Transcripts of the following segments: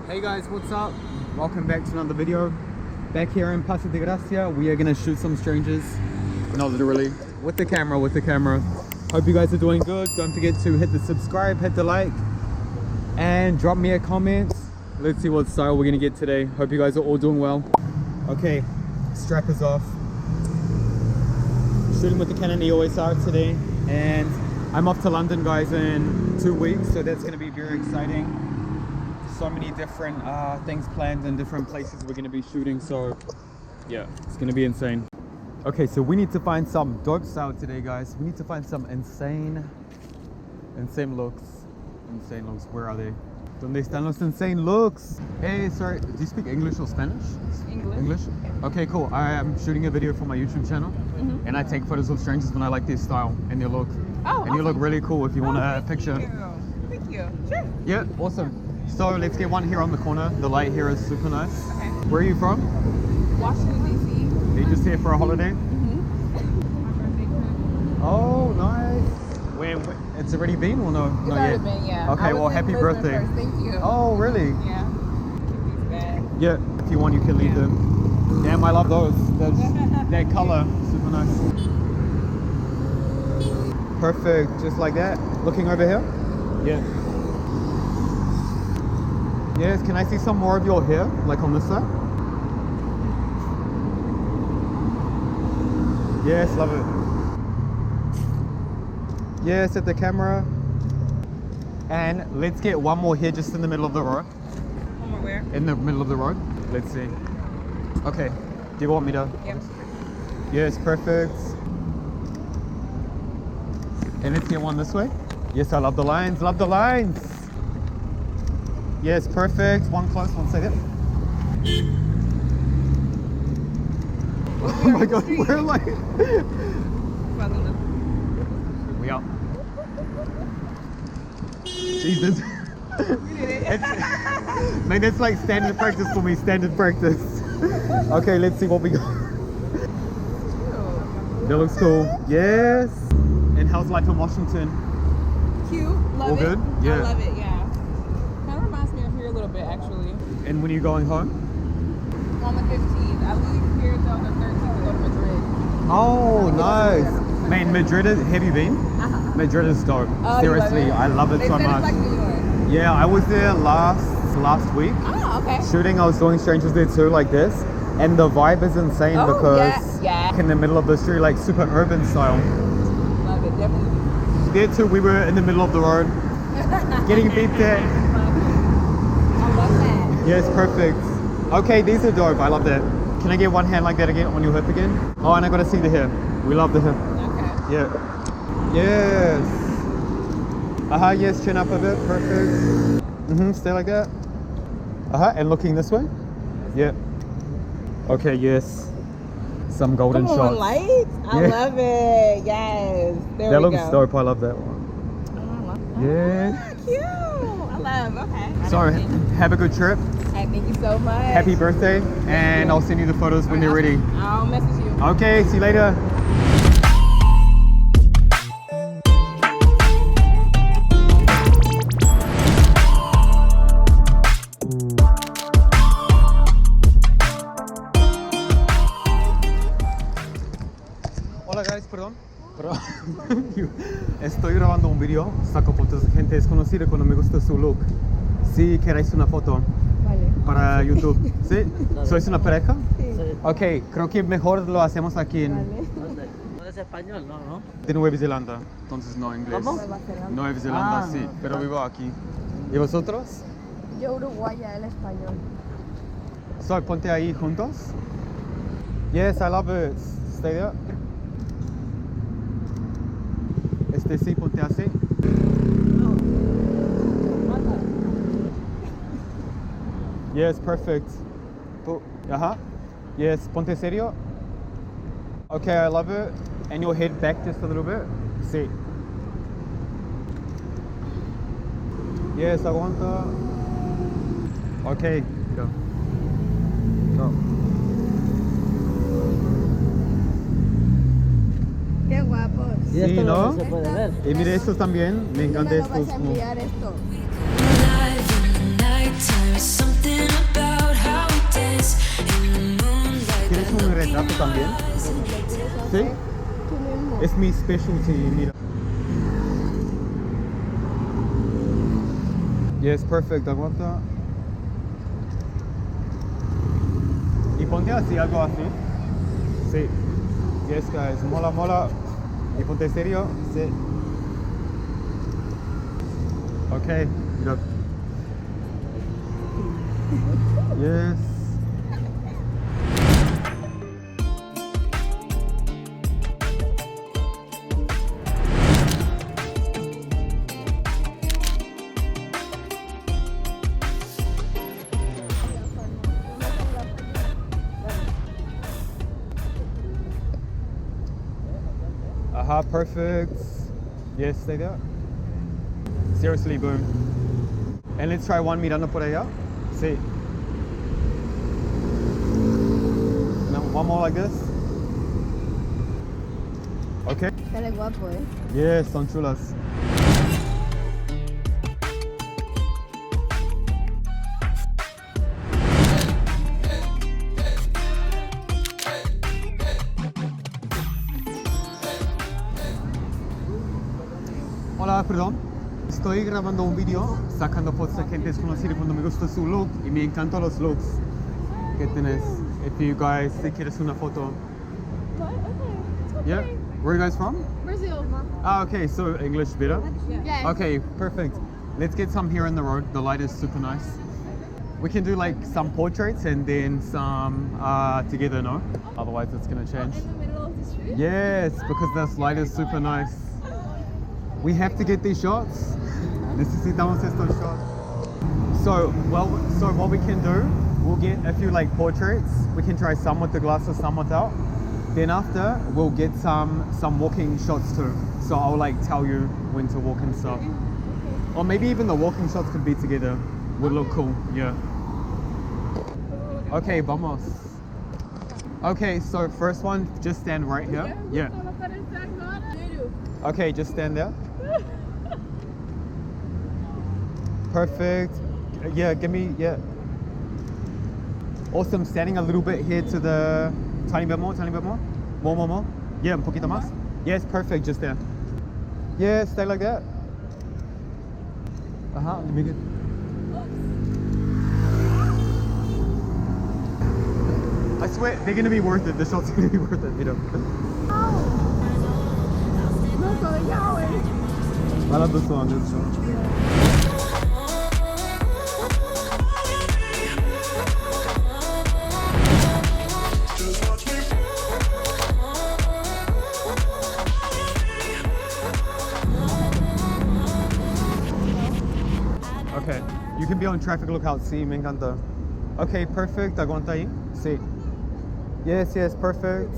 Hey guys, what's up? Welcome back to another video. Back here in Paso de Gracia, we are gonna shoot some strangers. Not literally, with the camera. Hope you guys are doing good. Don't forget to hit the subscribe, hit the like, and drop me a comment. Let's see what style we're gonna get today. Hope you guys are all doing well. Okay, strap is off. Shooting with the Canon EOS R today, and I'm off to London, guys, in 2 weeks, so that's gonna be very exciting. So many different things planned in different places we're gonna be shooting, so yeah, it's gonna be insane. Okay, so we need to find some dope style today, guys. We need to find some insane looks. Where are they? ¿Dónde están los insane looks? Hey, sorry, do you speak English or Spanish? English? Okay, cool. I am shooting a video for my YouTube channel, and I take photos of strangers when I like their style and their look. Oh, and awesome. You look really cool if you want a picture. Thank you. Sure. Yeah, awesome. So let's get one here on the corner. The light here is super nice. Okay. Where are you from? Washington, D.C. Are you just here for a holiday? My birthday trip. Oh, nice. Where it's already been or no? It's already been, yeah. Okay, well, happy birthday. First. Thank you. Oh, really? Yeah. Keep these bags. Yeah, if you want, you can leave them. Damn, I love those. That color, super nice. Perfect, just like that. Looking over here? Yeah. Yes, can I see some more of your hair, like on this side? Yes, love it. Yes, at the camera. And let's get one more here just in the middle of the road. One more where? In the middle of the road. Let's see. Okay, do you want me to? Yep. Yes, perfect. And let's get one this way. Yes, I love the lines, Yes, perfect. One close, one second. Oh my god, we're like... We out. Jesus. We did it. Man, that's like standard practice for me, standard practice. Okay, let's see what we got. That looks cool. Yes. And how's life in Washington? Cute. Love all it. Good? Yeah. I love it, yeah. Kind of reminds me of here a little bit, actually. And when are you going home? On the 15th. I leave here until the 13th to go to Madrid. Oh, nice. Man, Madrid, have you been? Madrid is dope. Oh, seriously, I love it so much. It's like New York. Yeah, I was there last week. Oh, okay. Shooting, I was doing strangers there too, like this. And the vibe is insane because in the middle of the street, like super urban style. Love it, definitely. There too, we were in the middle of the road, getting beeped at. I love that. Yes, perfect. Okay, these are dope. I love that. Can I get one hand like that again on your hip again? Oh, and I gotta see the hair. We love the hair. Okay. Yeah. Yes. Yes, chin up a bit. Perfect. Stay like that. And looking this way. Yeah. Okay, yes. Some golden Come on, shots. lights. I love it. Yes. There that we looks go. dope. I love that one. Oh, I love that. Yeah. Cute. I love. Okay. So, have a good trip. Hey, thank you so much. Happy birthday. And I'll send you the photos when they're ready. I'll message you. Okay, see you later. Hola guys, perdón. Estoy grabando un video, saco fotos de gente desconocida cuando me gusta su look. Si queréis una foto para YouTube. ¿Sí? ¿Sois una pareja? Sí. Ok, creo que mejor lo hacemos aquí en... No es español, ¿no? De Nueva Zelanda, entonces no inglés. ¿Cómo? Nueva Zelanda, sí, pero vivo aquí. ¿Y vosotros? Yo uruguaya, él español. So, ponte ahí juntos. Yes, I love it. Stay there. Sí, ponte así. Yes, perfect. Yes, ponte serio. Okay, I love it. And your head back just a little bit. Sí. Yes, aguanta. Okay, go. Go. Qué guapos. Y esto Sí, ¿no? no se puede ver. Y mire estos también, me encanta ¿Cuándo estos. vas a enviar esto? Alive in the nighttime, something Mira, tú también. Sí. Tú mismo. Es mi specialty, mira. Yes, perfect, aguanta. Y ponte así, algo así. Sí. Yes, guys, mola, mola. Y ponte serio. Sí. Okay, mira. Yes. Aha, perfect. Yes, stay there. Seriously, boom. And let's try one mirando por allá. Sí. Now, one more like this. Okay. Sale guapo, ¿eh? Yes, son chulas. Hola, perdón. Estoy grabando un video sacando fotos de gente desconocida cuando me gusta su look y me encantan los looks que tenés. If you guys, si quieres una foto. What? Okay. It's okay. Yeah? Where are you guys from? Brazil. Ah, okay, so English better? Yeah. Okay, perfect. Let's get some here in the road. The light is super nice. We can do like some portraits and then some together, no? Otherwise it's gonna change. In the middle of the street? Yes, because this light is super nice. We have to get these shots. Necesitamos estos shots. So what we can do, we'll get a few like portraits. We can try some with the glasses, some without. Then after, we'll get some walking shots too. So I'll like tell you when to walk and stuff. Or maybe even the walking shots could be together. Would look cool, yeah. Okay, vamos. Okay, so first one, just stand right here. Yeah. Okay, just stand there. Perfect. Yeah, give me, yeah. Awesome, standing a little bit here to the, tiny bit more. More. Yeah, un poquito más. Yes, perfect, just there. Yeah, stay like that. Uh-huh, let me get. I swear, they're gonna be worth it. The shots are gonna be worth it, you know. I love the song, this song. Okay, you can be on traffic lookout. Sí, me encanta. Okay, perfect. Aguanta ahí. Sí. Yes, perfect.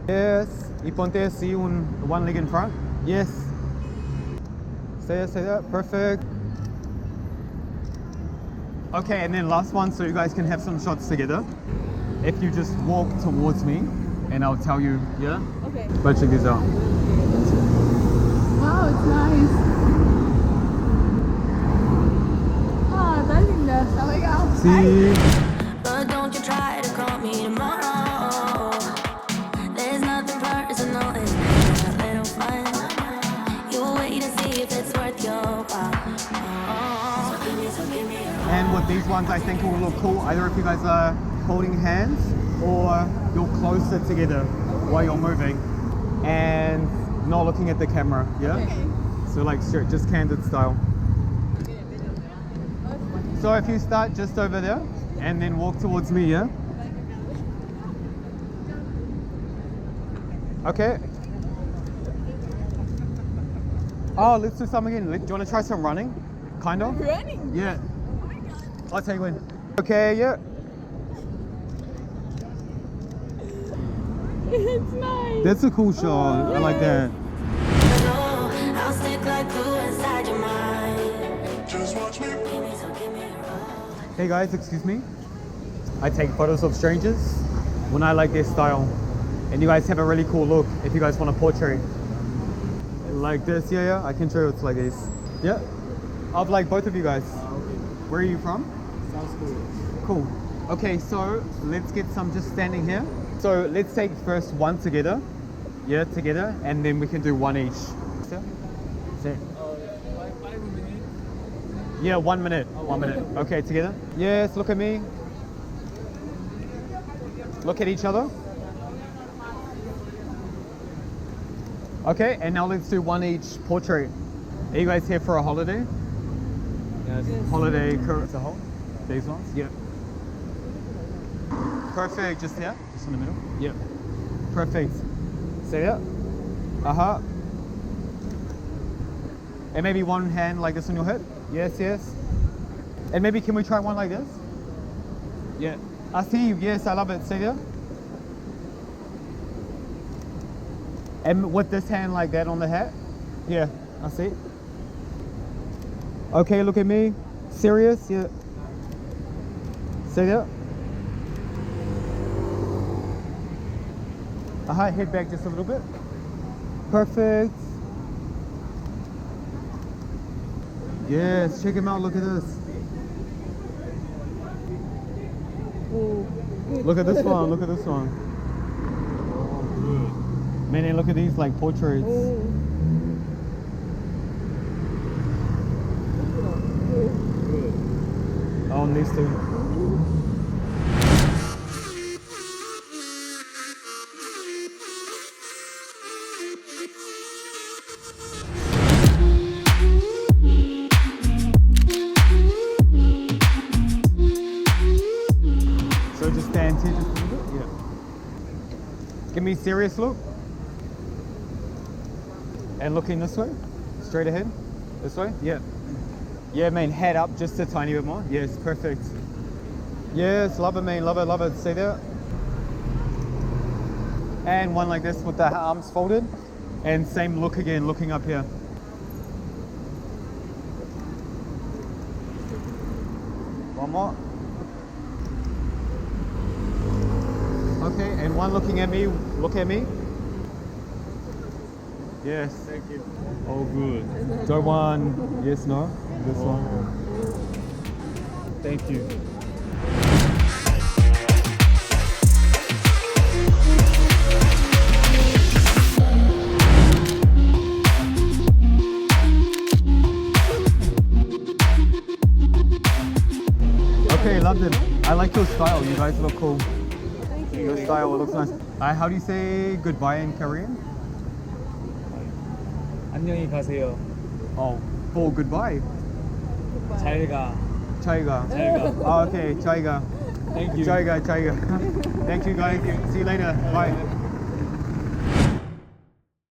Yes. Y ponte así one leg in front. Yes. Say that. Perfect. Okay, and then last one so you guys can have some shots together. If you just walk towards me and I'll tell you, yeah? Okay. But check this out. Wow, it's nice. Ah, está linda. Está legal. Sí. But don't you try to call me tomorrow. There's nothing personal in that little fun. You'll wait and see if it's worth your while. So give me a And with these ones, I think it will look cool either if you guys are holding hands or you're closer together while you're moving and not looking at the camera, yeah? Okay. So like straight, just candid style. So if you start just over there and then walk towards me, yeah? Okay. Oh, let's do something again. Do you want to try some running? Kind of? Running? Yeah. I'll tell you when. Okay, yeah. It's nice. That's a cool shot. I like that. I'll stick like glue inside your mind. Just watch me. Give me a ride. Hey guys, excuse me. I take photos of strangers when I like their style. And you guys have a really cool look if you guys want a portrait. Like this, yeah, I can show you it's like this. Yeah. Of like both of you guys. Where are you from? Sounds cool. Cool. Okay, so let's get some just standing here. So let's take first one together. Yeah, together, and then we can do one each. So, 5 minutes. yeah, 1 minute. 1 minute. Okay, together. Yes, look at me. Look at each other. Okay, and now let's do one each portrait. Are you guys here for a holiday? Yes. Holiday as a whole? These ones? Yeah. Perfect, just here? Just in the middle? Yeah. Perfect. See that? Uh-huh. And maybe one hand like this on your hip? Yes, yes. And maybe can we try one like this? Yeah. I see you, yes, I love it. See that? And with this hand like that on the hat? Yeah, I see. Okay, look at me. Serious? Yeah. See that? Head back just a little bit. Perfect. Yes, check him out. Look at this. Look at this one. Look at this one. Man, and look at these like portraits. Oh, and these two. So just stand here just a little bit. Yeah. Give me a serious look. And looking this way. Straight ahead. This way. Yeah. Yeah, man, head up just a tiny bit more. Yes, perfect. Yes, love it, man, love it, love it. See that? And one like this with the arms folded. And same look again, looking up here. One more. Okay, and one looking at me, look at me. Yes. Thank you. Oh, good. So one, yes, no. This one. Thank you. Okay, loved it. I like your style. You guys look cool. Thank you. Your style looks nice. How do you say goodbye in Korean? 안녕히 가세요. Oh, for goodbye. 잘 가. Chaiga. 잘 가. Oh, okay, Chaiga. Thank you. Chaiga, Chaiga. Thank you guys. See you later. Bye.